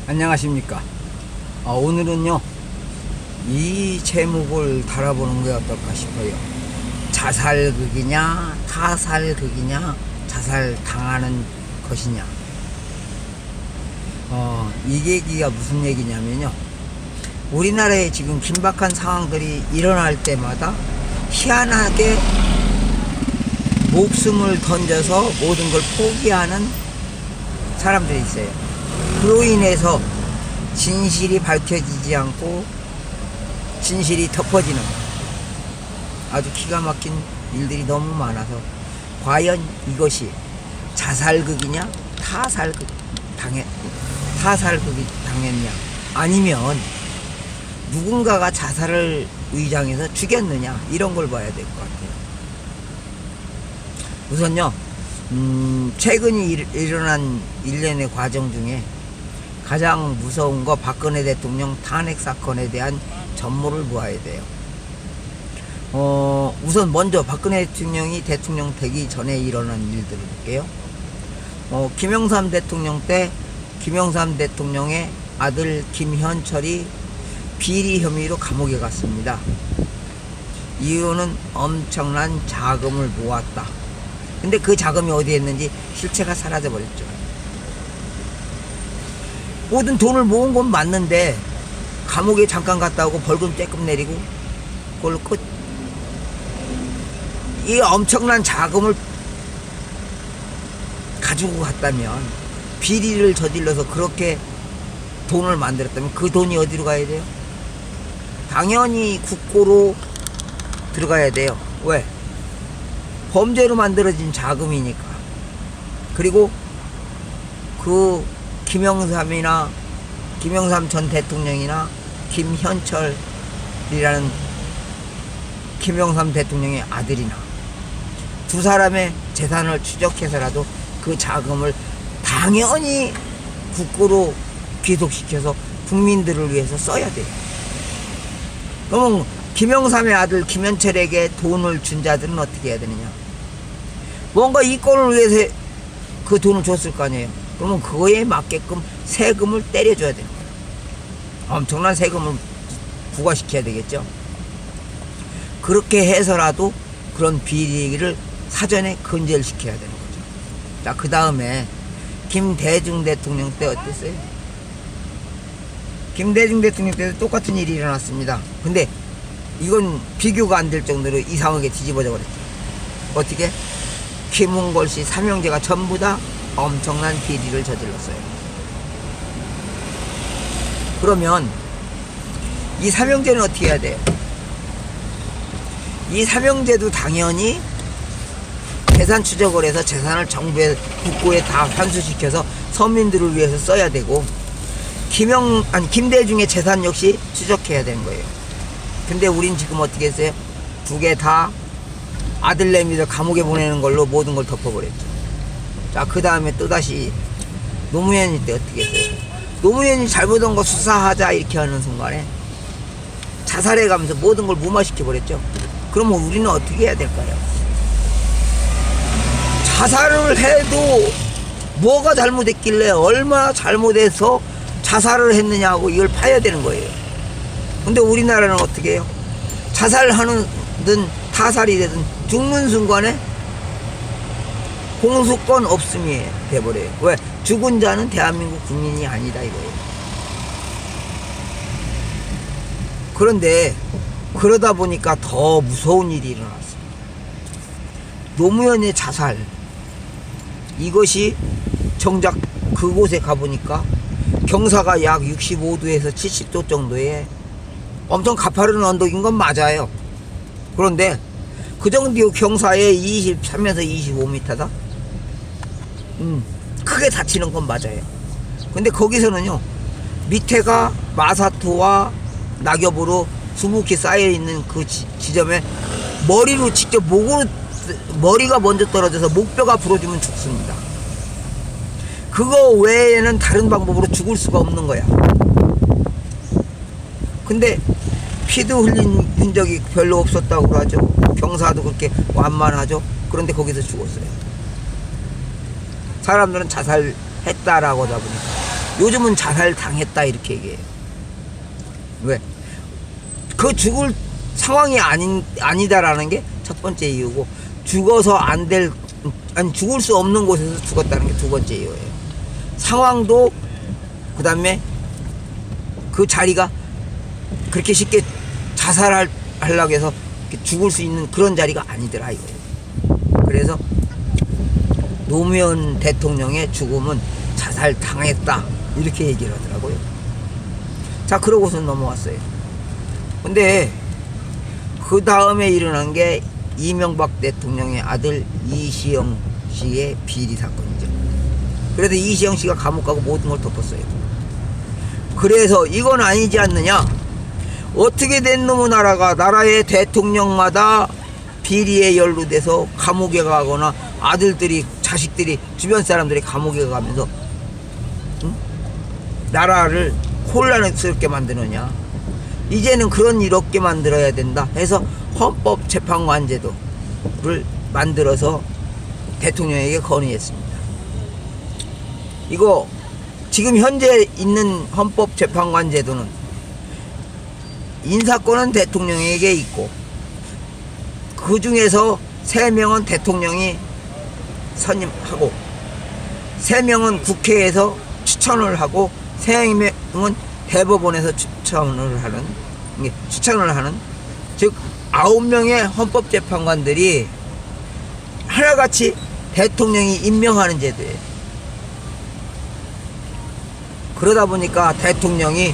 안녕하십니까. 오늘은요 이 제목을 달아보는 게 어떨까 싶어요. 자살극이냐 타살극이냐, 자살당하는 것이냐. 이 얘기가 무슨 얘기냐면요, 우리나라에 지금 긴박한 상황들이 일어날 때마다 희한하게 목숨을 던져서 모든 걸 포기하는 사람들이 있어요. 그로 인해서 진실이 밝혀지지 않고 진실이 덮어지는 아주 기가 막힌 일들이 너무 많아서, 과연 이것이 자살극이냐 타살극이 당했냐, 아니면 누군가가 자살을 의장해서 죽였느냐, 이런 걸 봐야 될 것 같아요. 우선요, 최근에 일어난 일련의 과정 중에 가장 무서운 거, 박근혜 대통령 탄핵 사건에 대한 전모를 보아야 돼요. 우선 먼저 박근혜 대통령이 대통령 되기 전에 일어난 일들을 볼게요. 김영삼 대통령 때 김영삼 대통령의 아들 김현철이 비리 혐의로 감옥에 갔습니다. 이유는 엄청난 자금을 모았다. 근데 그 자금이 어디에 있는지 실체가 사라져 버렸죠. 모든 돈을 모은 건 맞는데 감옥에 잠깐 갔다 오고 벌금 쬐끔 내리고 그걸로 끝. 이 엄청난 자금을 가지고 갔다면, 비리를 저질러서 그렇게 돈을 만들었다면 그 돈이 어디로 가야 돼요? 당연히 국고로 들어가야 돼요. 왜? 범죄로 만들어진 자금이니까. 그리고 그 김영삼 전 대통령이나 김현철이라는 김영삼 대통령의 아들이나 두 사람의 재산을 추적해서라도 그 자금을 당연히 국고로 귀속시켜서 국민들을 위해서 써야 돼요. 그러면 김영삼의 아들 김현철에게 돈을 준 자들은 어떻게 해야 되느냐? 뭔가 이권을 위해서 그 돈을 줬을 거 아니에요. 그러면 그거에 맞게끔 세금을 때려줘야 되는 거예요. 엄청난 세금을 부과시켜야 되겠죠. 그렇게 해서라도 그런 비리를 사전에 근절시켜야 되는 거죠. 자, 그 다음에 김대중 대통령 때 어땠어요? 김대중 대통령 때도 똑같은 일이 일어났습니다. 근데 이건 비교가 안 될 정도로 이상하게 뒤집어져 버렸죠. 어떻게? 김웅걸 씨 삼형제가 전부 다 엄청난 비리를 저질렀어요. 그러면 이 삼형제는 어떻게 해야 돼요? 이 삼형제도 당연히 재산 추적을 해서 재산을 정부에, 국고에 다 환수시켜서 서민들을 위해서 써야 되고, 김대중의 재산 역시 추적해야 되는 거예요. 근데 우린 지금 어떻게 했어요? 두 개 다 아들내미들 감옥에 보내는 걸로 모든 걸 덮어버렸죠. 자, 그 다음에 또다시 노무현이 때 어떻게 했어요? 노무현이 잘못한 거 수사하자 이렇게 하는 순간에 자살해가면서 모든 걸 무마시켜버렸죠. 그러면 우리는 어떻게 해야 될까요? 자살을 해도 뭐가 잘못했길래, 얼마나 잘못해서 자살을 했느냐고 이걸 파야 되는 거예요. 근데 우리나라는 어떻게 해요? 자살하는든 타살이 되든 죽는 순간에 공소권 없음이 돼버려요. 왜? 죽은 자는 대한민국 국민이 아니다 이거예요. 그런데 그러다 보니까 더 무서운 일이 일어났습니다. 노무현의 자살, 이것이 정작 그곳에 가보니까 경사가 약 65도에서 70도 정도의 엄청 가파른 언덕인 건 맞아요. 그런데 그 정도 경사에 23에서 25m다? 크게 다치는 건 맞아요. 근데 거기서는요, 밑에가 마사토와 낙엽으로 수북히 쌓여있는 그 지점에 머리로 직접 머리가 먼저 떨어져서 목뼈가 부러지면 죽습니다. 그거 외에는 다른 방법으로 죽을 수가 없는 거야. 근데 피도 흘린 흔적이 별로 없었다고 그러죠. 경사도 그렇게 완만하죠. 그런데 거기서 죽었어요. 사람들은 자살했다라고 하다 보니까. 요즘은 자살 당했다 이렇게 얘기해요. 왜? 그 죽을 상황이 아니다라는 게 첫 번째 이유고, 죽어서 아니 죽을 수 없는 곳에서 죽었다는 게 두 번째 이유예요. 상황도, 그 다음에 그 자리가 그렇게 쉽게 자살하려고 해서 죽을 수 있는 그런 자리가 아니더라 이거예요. 그래서 노무현 대통령의 죽음은 자살 당했다 이렇게 얘기를 하더라고요. 자, 그러고서 넘어왔어요. 근데 그 다음에 일어난 게 이명박 대통령의 아들 이시영 씨의 비리 사건이죠. 그래서 이시영 씨가 감옥 가고 모든 걸 덮었어요. 그래서 이건 아니지 않느냐, 어떻게 된 놈의 나라가 나라의 대통령마다 비리에 연루돼서 감옥에 가거나 아들들이, 자식들이, 주변 사람들이 감옥에 가면서 나라를 혼란스럽게 만드느냐. 이제는 그런 일 없게 만들어야 된다 해서 헌법재판관제도를 만들어서 대통령에게 건의했습니다. 이거 지금 현재 있는 헌법재판관제도는 인사권은 대통령에게 있고, 그 중에서 3명은 대통령이 선임하고, 3명은 국회에서 추천을 하고, 3명은 대법원에서 추천을 하는, 즉 9명의 헌법재판관들이 하나같이 대통령이 임명하는 제도예요. 그러다 보니까 대통령이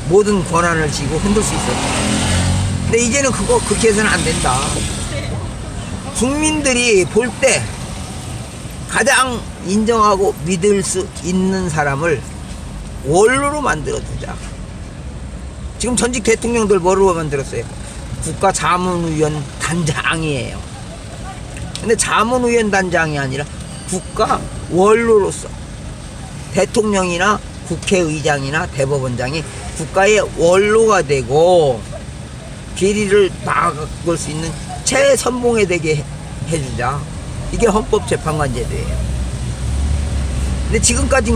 모든 권한을 쥐고 흔들 수 있었다. 근데 이제는 그렇게 해서는 안 된다. 국민들이 볼 때 가장 인정하고 믿을 수 있는 사람을 원로로 만들어두자. 지금 전직 대통령들 뭐로 만들었어요? 국가자문위원 단장이에요. 근데 자문위원 단장이 아니라 국가 원로로서 대통령이나 국회의장이나 대법원장이 국가의 원로가 되고 비리를 막을 수 있는 최선봉에 되게 해주자. 이게 헌법재판관제도예요. 근데 지금까지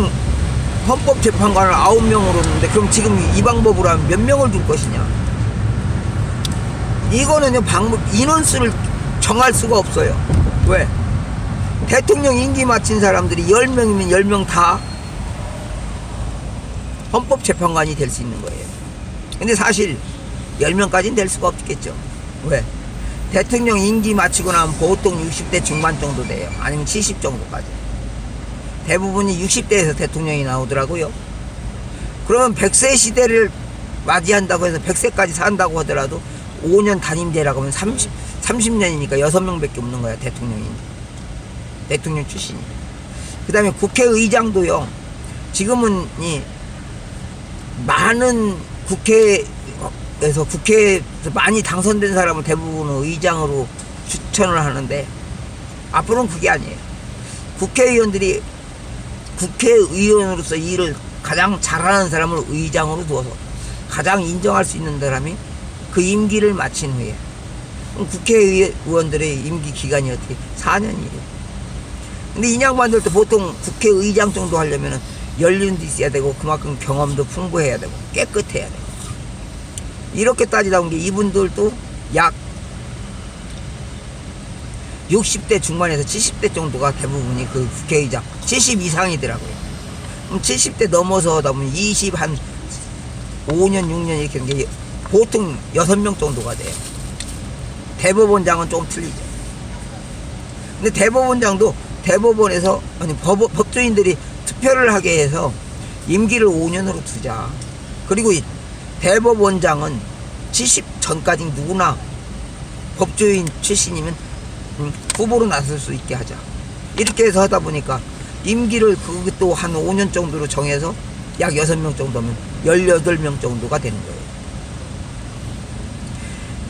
헌법재판관을 9명으로 했는데, 그럼 지금 이 방법으로 하면 몇 명을 둘 것이냐. 이거는요, 인원수를 정할 수가 없어요. 왜? 대통령 임기 마친 사람들이 10명이면 10명 다 헌법재판관이 될 수 있는 거예요. 근데 사실 10명까지는 될 수가 없겠죠. 왜? 대통령 임기 마치고 나면 보통 60대 중반 정도 돼요. 아니면 70 정도까지. 대부분이 60대에서 대통령이 나오더라고요. 그러면 100세 시대를 맞이한다고 해서 100세까지 산다고 하더라도 5년 단임제라고 하면 30년이니까 6명밖에 없는 거야, 대통령 출신이. 그 다음에 국회의장도요, 지금은 많은 국회에서 많이 당선된 사람을 대부분 의장으로 추천을 하는데, 앞으로는 그게 아니에요. 국회의원들이 국회의원으로서 일을 가장 잘하는 사람을 의장으로 두어서 가장 인정할 수 있는 사람이 그 임기를 마친 후에, 그럼 국회의원들의 임기 기간이 어떻게 4년이에요. 근데 이 양반들도 보통 국회의장 정도 하려면 연륜도 있어야 되고, 그만큼 경험도 풍부해야 되고, 깨끗해야 되고, 이렇게 따지다 보니 이분들도 약 60대 중반에서 70대 정도가 대부분이 그 국회의장, 70 이상이더라고요. 그럼 70대 넘어서 하다 보면 5년, 6년 이렇게 하는 게 보통 6명 정도가 돼요. 대법원장은 조금 틀리죠. 근데 대법원장도 대법원에서, 법조인들이 투표를 하게 해서 임기를 5년으로 두자. 그리고 대법원장은 70 전까지 누구나 법조인 출신이면 후보로 나설 수 있게 하자. 이렇게 해서 하다 보니까 임기를 그것도 한 5년 정도로 정해서 약 6명 정도면 18명 정도가 되는 거예요.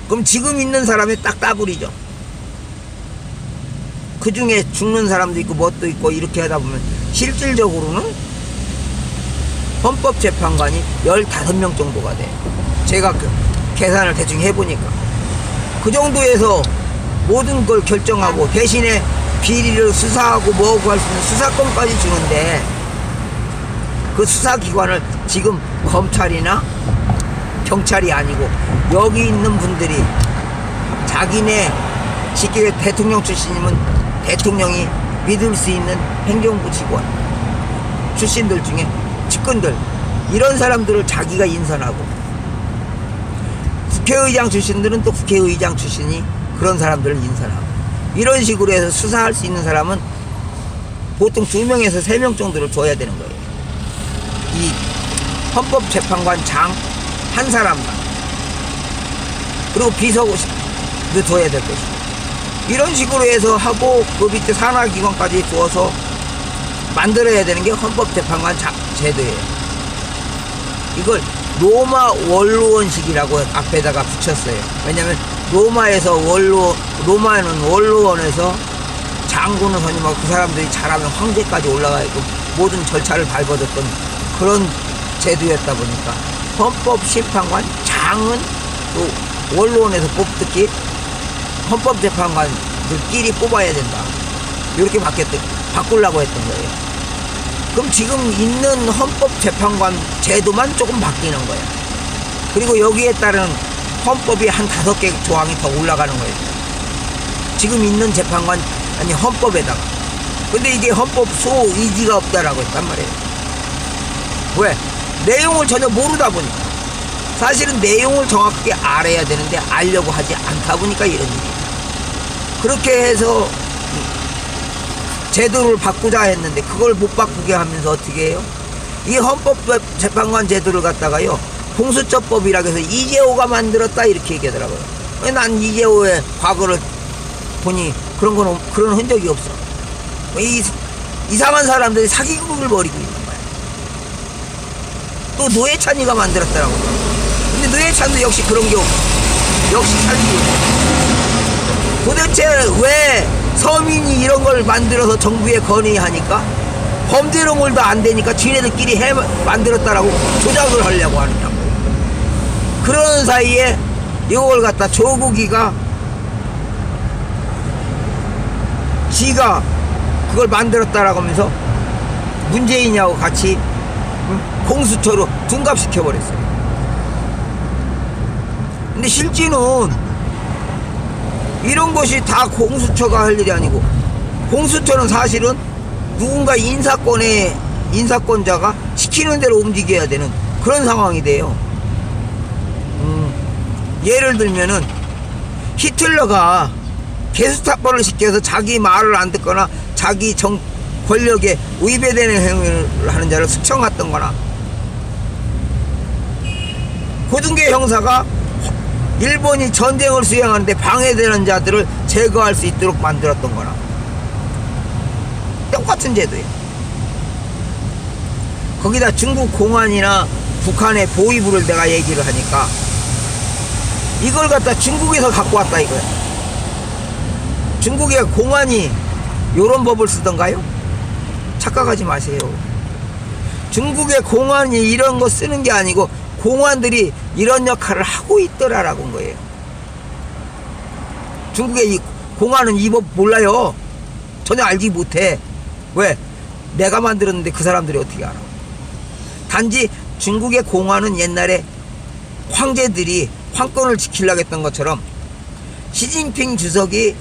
그럼 지금 있는 사람이 딱 따블이죠. 그 중에 죽는 사람도 있고 뭣도 있고 이렇게 하다 보면 실질적으로는 헌법재판관이 15명 정도가 돼요. 제가 그 계산을 대충 해보니까 그 정도에서 모든 걸 결정하고 대신에 비리를 수사하고 뭐하고 할 수 있는 수사권까지 주는데, 그 수사기관을 지금 검찰이나 경찰이 아니고 여기 있는 분들이 자기네 직계 대통령 출신이면 대통령이 믿을 수 있는 행정부 직원 출신들 중에 측근들 이런 사람들을 자기가 인선하고 국회의장 출신들은 또 국회의장 출신이 그런 사람들을 인선하고 이런 식으로 해서 수사할 수 있는 사람은 보통 2명에서 3명 정도를 줘야 되는 거예요. 이 헌법재판관 장 한 사람당 그리고 비서도 줘야 될 것이고 이런 식으로 해서 하고 그 밑에 산하기관까지 두어서 만들어야 되는 게 헌법재판관 제도예요. 이걸 로마 원로원식이라고 앞에다가 붙였어요. 왜냐면 로마는 원로원에서 장군을 선임하고 그 사람들이 잘하면 황제까지 올라가 있고 모든 절차를 밟아줬던 그런 제도였다 보니까 헌법심판관 장은 또 원로원에서 뽑듯이 헌법재판관들끼리 뽑아야 된다. 이렇게 바꾸려고 했던 거예요. 그럼 지금 있는 헌법재판관 제도만 조금 바뀌는 거예요. 그리고 여기에 따른 헌법이 한 5개 조항이 더 올라가는 거예요. 지금 있는 재판관 아니 헌법에다가. 근데 이게 헌법 수호 의지가 없다라고 했단 말이에요. 왜? 내용을 전혀 모르다 보니까. 사실은 내용을 정확하게 알아야 되는데 알려고 하지 않다 보니까 이런 일이에요. 그렇게 해서 제도를 바꾸자 했는데 그걸 못 바꾸게 하면서 어떻게 해요? 이 헌법재판관 제도를 갖다가요 공수처법이라고 해서 이재호가 만들었다 이렇게 얘기하더라고요. 난 이재호의 과거를 보니 그런 흔적이 없어. 이상한 사람들이 사기극을 벌이고 있는 거야. 또 노회찬이가 만들었다라고. 근데 노회찬도 역시 그런 게 없어. 역시 사기극. 도대체 왜 서민이 이런 걸 만들어서 정부에 건의하니까 범죄로물도 안 되니까 지네들끼리 만들었다라고 조작을 하려고 하느냐고. 그런 사이에 이걸 갖다 조국이가 지가 그걸 만들었다라고 하면서 문재인하고 같이 공수처로 둔갑시켜버렸어요. 근데 실제는 이런 것이 다 공수처가 할 일이 아니고 공수처는 사실은 누군가 인사권자가 시키는 대로 움직여야 되는 그런 상황이 돼요. 예를 들면은 히틀러가 게스타포를 시켜서 자기 말을 안 듣거나 자기 권력에 위배되는 행위를 하는 자를 숙청했던 거나 고등계 형사가 일본이 전쟁을 수행하는데 방해되는 자들을 제거할 수 있도록 만들었던 거나 똑같은 제도예요. 거기다 중국 공안이나 북한의 보위부를 내가 얘기를 하니까 이걸 갖다 중국에서 갖고 왔다 이거야. 중국의 공안이 요런 법을 쓰던가요? 착각하지 마세요. 중국의 공안이 이런 거 쓰는 게 아니고 공안들이 이런 역할을 하고 있더라라고 거예요. 중국의 이 공안은 이 법 몰라요. 전혀 알지 못해. 왜? 내가 만들었는데 그 사람들이 어떻게 알아? 단지 중국의 공안은 옛날에 황제들이 황권을 지키려고 했던 것처럼 시진핑 주석이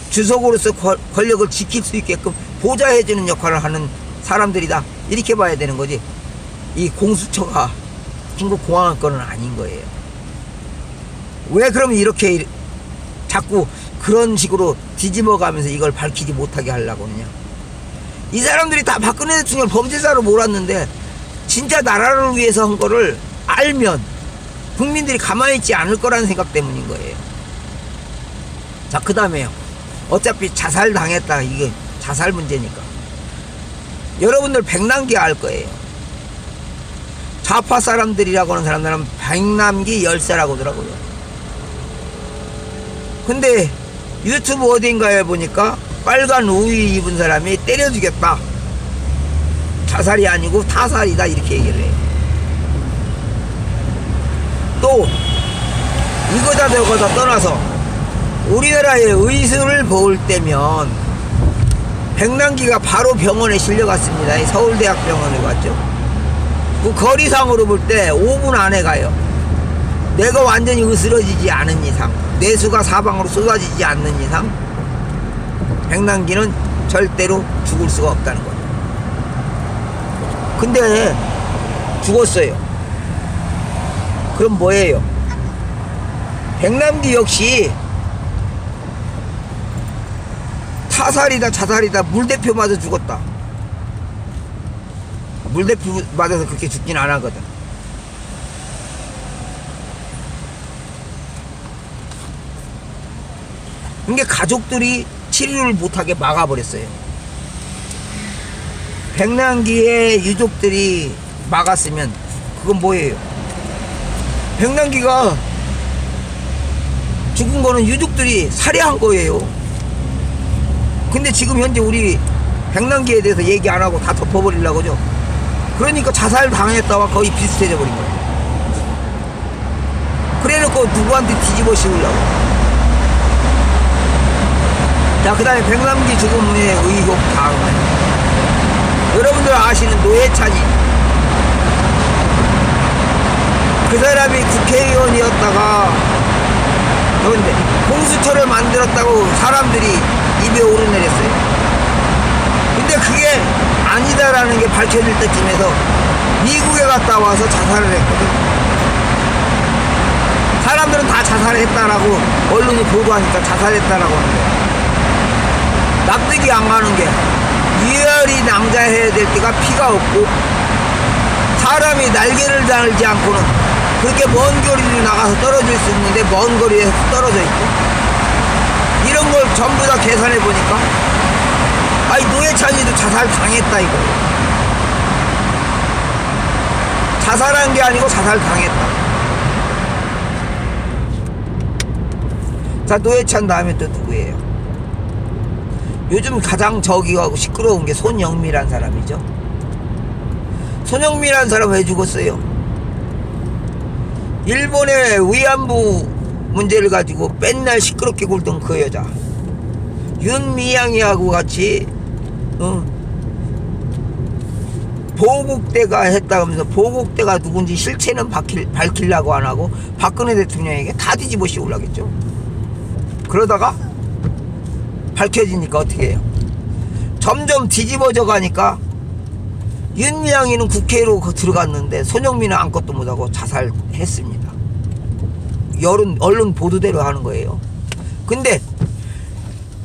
주석으로서 권력을 지킬 수 있게끔 보좌해주는 역할을 하는 사람들이다. 이렇게 봐야 되는 거지. 이 공수처가 중국 공안권은 아닌 거예요. 왜 그러면 이렇게 자꾸 그런 식으로 뒤집어 가면서 이걸 밝히지 못하게 하려고 하느냐. 이 사람들이 다 박근혜 대통령을 범죄자로 몰았는데 진짜 나라를 위해서 한 거를 알면 국민들이 가만히 있지 않을 거라는 생각 때문인 거예요. 자, 그 다음에요. 어차피 자살 당했다. 이게 자살 문제니까. 여러분들 백남기 알 거예요. 좌파 사람들이라고 하는 사람들은 백남기 열사라고 하더라고요. 근데 유튜브 어딘가에 보니까 빨간 우위 입은 사람이 때려 죽였다. 자살이 아니고 타살이다. 이렇게 얘기를 해요. 또 이거다 저거다 떠나서 우리나라의 의술을 볼 때면 백남기가 바로 병원에 실려갔습니다. 이 서울대학병원에 갔죠. 그 거리상으로 볼 때 5분 안에 가요. 내가 완전히 으스러지지 않은 이상, 뇌수가 사방으로 쏟아지지 않는 이상 백남기는 절대로 죽을 수가 없다는 거죠. 근데 죽었어요. 그럼 뭐예요? 백남기 역시 타살이다 자살이다 물대표 맞아 죽었다. 물대표 맞아서 그렇게 죽진 않았거든. 그게 가족들이 치료를 못하게 막아버렸어요. 백남기의 유족들이 막았으면 그건 뭐예요? 백남기가 죽은 거는 유족들이 살해한 거예요. 근데 지금 현재 우리 백남기에 대해서 얘기 안 하고 다 덮어버리려고 그러죠. 그러니까 자살 당했다와 거의 비슷해져 버린 거예요. 그래 놓고 누구한테 뒤집어 씌우려고. 자, 그 다음에 백남기 죽음의 의혹 다음은 여러분들 아시는 노회찬이, 그 사람이 국회의원이었다가 그런데 공수처를 만들었다고 사람들이 입에 오르내렸어요. 근데 그게 아니다라는 게 밝혀질 때쯤에서 미국에 갔다 와서 자살을 했거든. 사람들은 다 자살했다라고 언론이 보도하니까 자살했다라고 하는 거야. 납득이 안 가는 게 유혈이 낭자해야 될 때가 피가 없고 사람이 날개를 달지 않고는 그렇게 먼 거리를 나가서 떨어질 수 있는데 먼 거리에서 떨어져 있고, 이런 걸 전부 다 계산해 보니까 아이 노회찬이도 자살 당했다 이거. 자살한 게 아니고 자살 당했다. 자, 노회찬 다음에 또 누구예요? 요즘 가장 저기하고 시끄러운 게 손영미란 사람이죠. 손영미란 사람 왜 죽었어요? 일본의 위안부 문제를 가지고 맨날 시끄럽게 굴던 그 여자 윤미향이하고 같이 보국대가 했다면서 보국대가 누군지 실체는 밝히려고 안 하고 박근혜 대통령에게 다 뒤집어 씌우려겠죠. 그러다가 밝혀지니까 어떻게 해요? 점점 뒤집어져 가니까 윤미향이는 국회로 들어갔는데 손영민은 아무것도 못하고 자살했습니다. 언론 보도대로 하는 거예요. 근데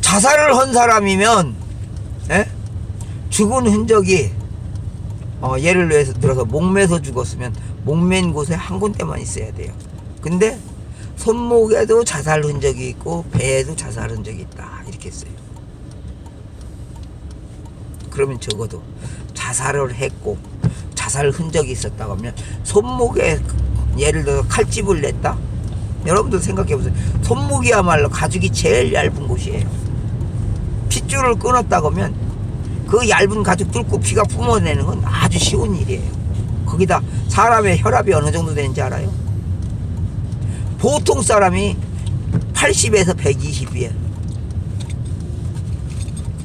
자살을 한 사람이면 죽은 흔적이 예를 들어서 목매서 죽었으면 목맨 곳에 한 군데만 있어야 돼요. 근데 손목에도 자살 흔적이 있고 배에도 자살 흔적이 있다 이렇게 써요. 그러면 적어도 자살을 했고 자살 흔적이 있었다고 하면 손목에 예를 들어서 칼집을 냈다? 여러분들 생각해보세요. 손목이야말로 가죽이 제일 얇은 곳이에요. 핏줄을 끊었다고 하면 그 얇은 가죽 뚫고 피가 뿜어내는 건 아주 쉬운 일이에요. 거기다 사람의 혈압이 어느 정도 되는지 알아요? 보통 사람이 80에서 120이에요.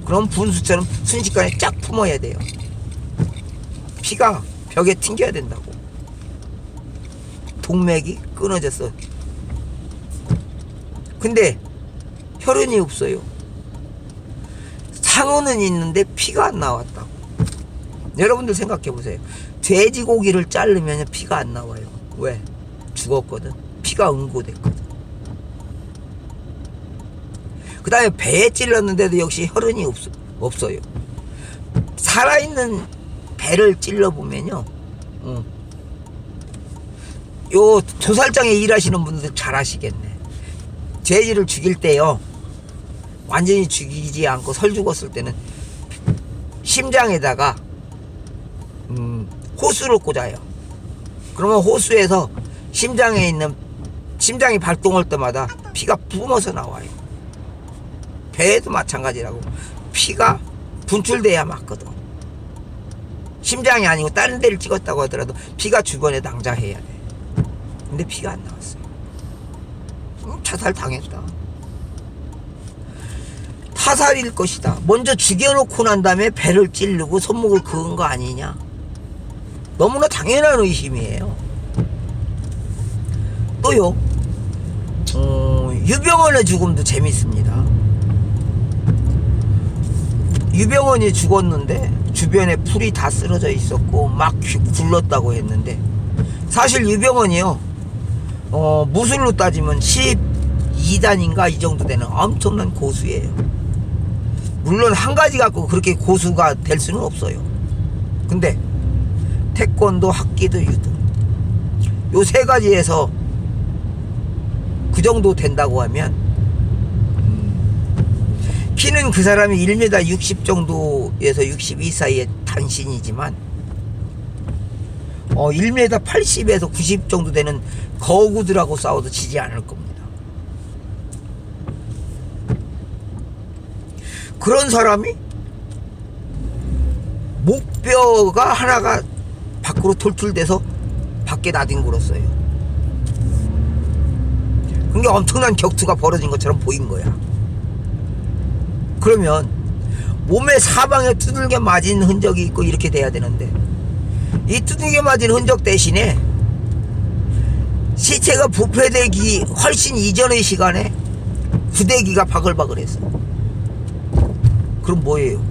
그럼 분수처럼 순식간에 쫙 품어야 돼요. 피가 벽에 튕겨야 된다고. 동맥이 끊어졌어. 근데 혈흔이 없어요. 상흔은 있는데 피가 안 나왔다고. 여러분들 생각해 보세요. 돼지고기를 자르면 피가 안 나와요. 왜? 죽었거든. 피가 응고됐거든. 그 다음에 배에 찔렀는데도 역시 혈흔이 없어요. 살아있는 배를 찔러보면요, 요 도살장에 일하시는 분들 잘 아시겠네. 돼지를 죽일 때요, 완전히 죽이지 않고 설 죽었을 때는 심장에다가 호수를 꽂아요. 그러면 호수에서 심장에 있는, 심장이 발동할 때마다 피가 뿜어서 나와요. 배에도 마찬가지라고. 피가 분출돼야 맞거든. 심장이 아니고 다른 데를 찍었다고 하더라도 피가 주변에 낭자해야 돼. 근데 피가 안 나왔어요. 자살 당했다. 타살일 것이다. 먼저 죽여놓고 난 다음에 배를 찌르고 손목을 그은 거 아니냐. 너무나 당연한 의심이에요. 또요, 유병원의 죽음도 재밌습니다. 유병원이 죽었는데 주변에 풀이 다 쓰러져 있었고 막 굴렀다고 했는데, 사실 유병원이요, 무술로 따지면 12단인가 이 정도 되는 엄청난 고수예요. 물론 한 가지 갖고 그렇게 고수가 될 수는 없어요. 근데 태권도, 합기도, 유도, 요 세 가지에서 그 정도 된다고 하면, 키는 그 사람이 1m 60 정도에서 62 사이의 단신이지만 1m 80에서 90 정도 되는 거구들하고 싸워도 지지 않을 겁니다. 그런 사람이 목뼈가 하나가 밖으로 툴툴대서 밖에 나뒹굴었어요. 그게 엄청난 격투가 벌어진 것처럼 보인 거야. 그러면 몸에 사방에 두들겨 맞은 흔적이 있고 이렇게 돼야 되는데, 이 두들겨 맞은 흔적 대신에 시체가 부패되기 훨씬 이전의 시간에 구데기가 바글바글했어. 그럼 뭐예요?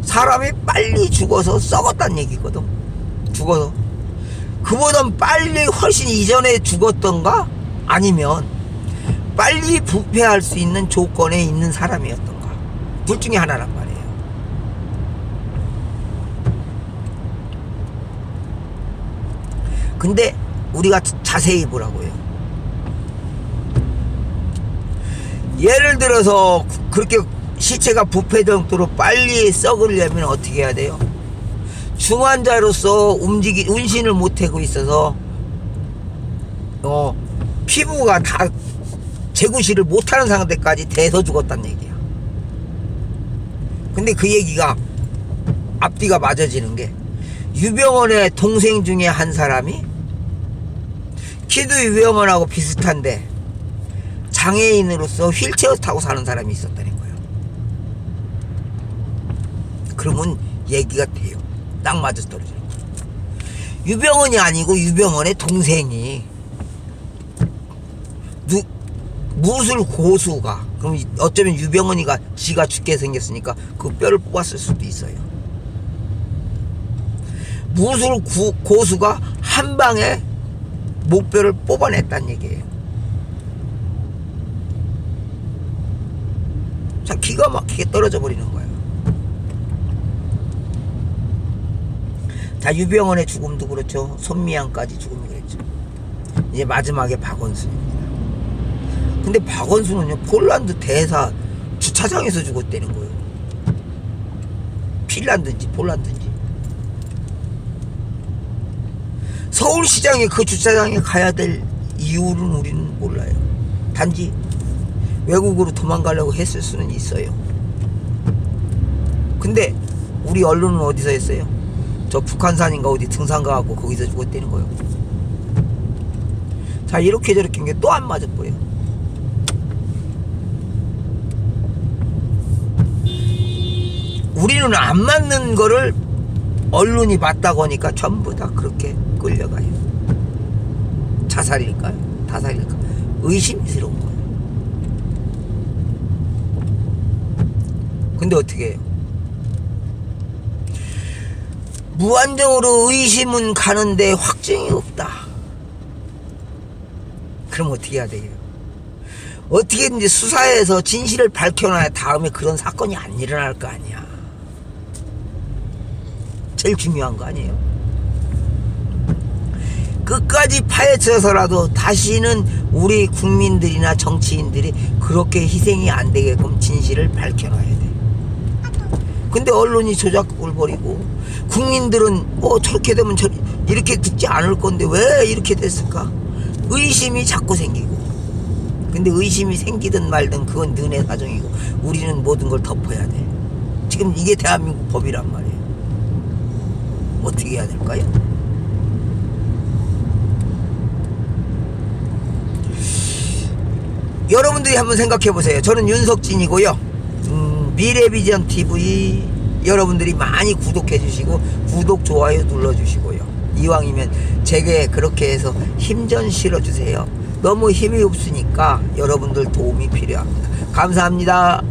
사람이 빨리 죽어서 썩었단 얘기거든. 죽어서 그보다 빨리 훨씬 이전에 죽었던가, 아니면 빨리 부패할 수 있는 조건에 있는 사람이었던가, 둘 중에 하나란 말이에요. 근데 우리가 자세히 보라고요. 예를 들어서 그렇게 시체가 부패정도로 빨리 썩으려면 어떻게 해야 돼요? 중환자로서 운신을 못하고 있어서 피부가 다 재구실을 못하는 상태까지 돼서 죽었단 얘기야. 근데 그 얘기가 앞뒤가 맞아지는 게, 유병원의 동생 중에 한 사람이 키도 유병원하고 비슷한데 장애인으로서 휠체어 타고 사는 사람이 있었다는 거예요. 그러면 얘기가 돼요. 딱 맞아 떨어져요. 유병원이 아니고 유병원의 동생이 무술 고수가, 그럼 어쩌면 유병원이가 지가 죽게 생겼으니까 그 뼈를 뽑았을 수도 있어요. 무술 고수가 한 방에 목뼈를 뽑아냈단 얘기예요. 자, 기가 막히게 떨어져 버리는 거예요. 자, 유병원의 죽음도 그렇죠. 손미양까지 죽음이 그랬죠. 이제 마지막에 박원순입니다. 근데 박원순은요, 폴란드 대사 주차장에서 죽었다는 거예요. 핀란드인지 폴란드인지. 서울시장에 그 주차장에 가야 될 이유는 우리는 몰라요. 단지 외국으로 도망가려고 했을 수는 있어요. 근데 우리 언론은 어디서 했어요? 저 북한산인가 어디 등산 가갖고 거기서 죽었다는 거예요. 자, 이렇게 저렇게 게 또 안 맞아버려요. 우리는 안 맞는 거를 언론이 맞다고 하니까 전부 다 그렇게 끌려가요. 자살일까요? 타살일까요? 의심스러운 거예요. 근데 어떻게 해요? 무한정으로 의심은 가는데 확증이 없다. 그럼 어떻게 해야 돼요? 어떻게든지 수사해서 진실을 밝혀놔야 다음에 그런 사건이 안 일어날 거 아니야. 제일 중요한 거 아니에요? 끝까지 파헤쳐서라도 다시는 우리 국민들이나 정치인들이 그렇게 희생이 안 되게끔 진실을 밝혀놔야 돼. 근데 언론이 조작을 벌이고 국민들은 저렇게 되면 이렇게 듣지 않을 건데 왜 이렇게 됐을까? 의심이 자꾸 생기고. 근데 의심이 생기든 말든 그건 너네 사정이고 우리는 모든 걸 덮어야 돼. 지금 이게 대한민국 법이란 말이에요. 어떻게 해야 될까요? 여러분들이 한번 생각해 보세요. 저는 윤석진이고요. 미래비전 TV 여러분들이 많이 구독해 주시고 구독 좋아요 눌러 주시고요. 이왕이면 제게 그렇게 해서 힘 좀 실어 주세요. 너무 힘이 없으니까 여러분들 도움이 필요합니다. 감사합니다.